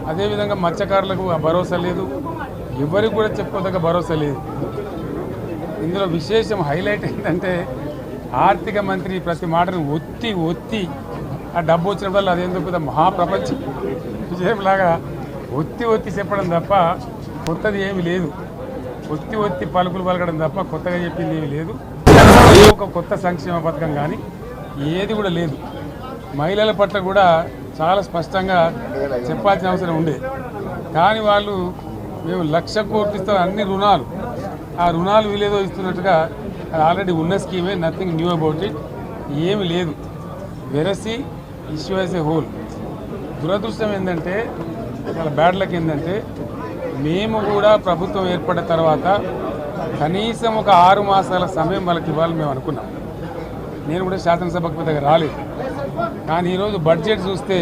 అదేవిధంగా మత్స్యకారులకు ఆ భరోసా లేదు, ఎవరికి కూడా చెప్పుకోదగ్గ భరోసా లేదు. ఇందులో విశేషం హైలైట్ ఏంటంటే ఆర్థిక మంత్రి ప్రతి మాటను ఒత్తి ఆ డబ్బు వచ్చినప్పుడు అదేందుకు పెద్ద మహాప్రపంచ విజయంలాగా ఒత్తి చెప్పడం తప్ప కొత్తది ఏమీ లేదు. ఒత్తి పలుకులు పలకడం తప్ప కొత్తగా చెప్పింది ఏమీ లేదు. ఒక కొత్త సంక్షేమ పథకం కానీ ఏది కూడా లేదు. మహిళల పట్ల కూడా చాలా స్పష్టంగా చెప్పాల్సిన అవసరం ఉండే, కానీ వాళ్ళు మేము 1,00,000 కోట్లు ఇస్తాం అన్ని రుణాలు, ఆ రుణాలు వీలేదో ఇస్తున్నట్టుగా అది ఆల్రెడీ ఉన్న స్కీమే, నథింగ్ న్యూ అబౌట్ ఇట్, ఏమి లేదు. వెరసి ఇష్యూ యాజ్ ఏ హోల్. దురదృష్టం ఏంటంటే, చాలా బ్యాడ్ లక్ ఏంటంటే, మేము కూడా ప్రభుత్వం ఏర్పడిన తర్వాత కనీసం ఒక 6 మాసాల సమయం వాళ్ళకి ఇవ్వాలని మేము అనుకున్నాం. నేను కూడా శాసనసభకు దగ్గర రాలేదు, కానీ ఈరోజు బడ్జెట్ చూస్తే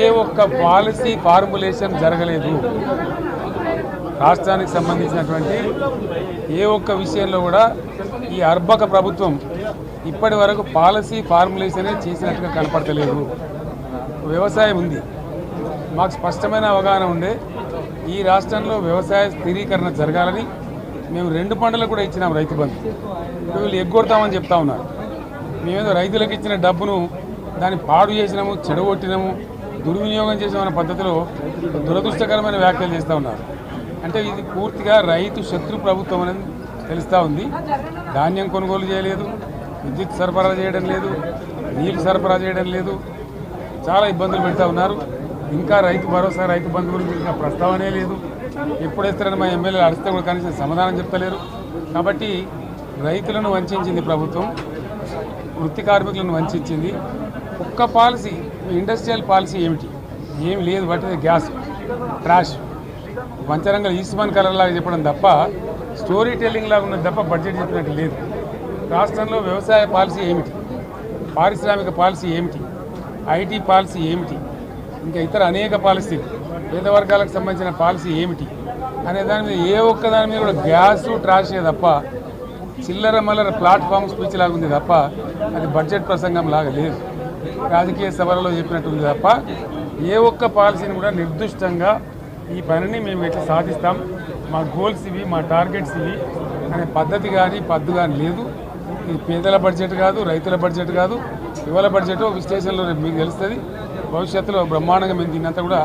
ఏ ఒక్క పాలసీ ఫార్ములేషన్ జరగలేదు. రాష్ట్రానికి సంబంధించినటువంటి ఏ ఒక్క విషయంలో కూడా ఈ అర్బక ప్రభుత్వం ఇప్పటి వరకు పాలసీ ఫార్ములేషనే చేసినట్టుగా కనపడతలేదు. వ్యవసాయం ఉంది, మాకు స్పష్టమైన అవగాహన ఉండే ఈ రాష్ట్రంలో వ్యవసాయ స్థిరీకరణ జరగాలని మేము 2 పంటలకు కూడా ఇచ్చినాం రైతు బంధు. వీళ్ళు ఎగ్గొడతామని చెప్తా ఉన్నారు. మేమేదో రైతులకు ఇచ్చిన డబ్బును దాన్ని పాడు చేసినాము, చెడగొట్టినాము, దుర్వినియోగం చేసామన్న పద్ధతిలో దురదృష్టకరమైన వ్యాఖ్యలు చేస్తూ ఉన్నారు. అంటే ఇది పూర్తిగా రైతు శత్రు ప్రభుత్వం అనేది తెలుస్తూ ఉంది. ధాన్యం కొనుగోలు చేయలేదు, విద్యుత్ సరఫరా చేయడం లేదు, నీళ్లు సరఫరా చేయడం లేదు, చాలా ఇబ్బందులు పెడతా ఉన్నారు. ఇంకా రైతు భరోసా, రైతు బంధు గురించి ఇంకా ప్రస్తావనే లేదు. ఎప్పుడేస్తారని మా ఎమ్మెల్యేలు అడిస్తే కూడా కనీసం సమాధానం చెప్తలేరు. కాబట్టి రైతులను వంచింది ప్రభుత్వం, వృత్తి కార్మికులను వంచింది. ఒక్క పాలసీ, ఇండస్ట్రియల్ పాలసీ ఏమిటి? ఏమి లేదు. బట్టి గ్యాస్ ట్రాష్ పంచరంగ ఈస్మాన్ కలర్ లాగా చెప్పడం తప్ప, స్టోరీ టెల్లింగ్ లాగా ఉన్నది తప్ప బడ్జెట్ చెప్పినట్టు లేదు. రాష్ట్రంలో వ్యవసాయ పాలసీ ఏమిటి, పారిశ్రామిక పాలసీ ఏమిటి, ఐటీ పాలసీ ఏమిటి, ఇంకా ఇతర అనేక పాలసీలు, పేద వర్గాలకు సంబంధించిన పాలసీ ఏమిటి అనే దాని మీద ఏ ఒక్క దాని మీద కూడా గ్యాసు ట్రాషే తప్ప, చిల్లర మల్లర ప్లాట్ఫామ్ స్పీచ్ లాగా ఉంది తప్ప అది బడ్జెట్ ప్రసంగం లాగా లేదు. రాజకీయ సభలలో చెప్పినట్టుంది తప్ప ఏ ఒక్క పాలసీని కూడా నిర్దిష్టంగా ఈ పనిని మేము ఎట్లా సాధిస్తాం, మా గోల్స్ ఇవి, మా టార్గెట్స్ ఇవి అనే పద్ధతి కానీ పద్దు కానీ లేదు. ఇది పేదల బడ్జెట్ కాదు, రైతుల బడ్జెట్ కాదు, యువల బడ్జెట్. విశ్లేషణలో రేపు మీకు తెలుస్తుంది. భవిష్యత్తులో బ్రహ్మాండంగా మేము దీన్నంతా కూడా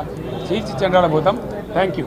చీల్చి చెండాడబోతాం. Thank you.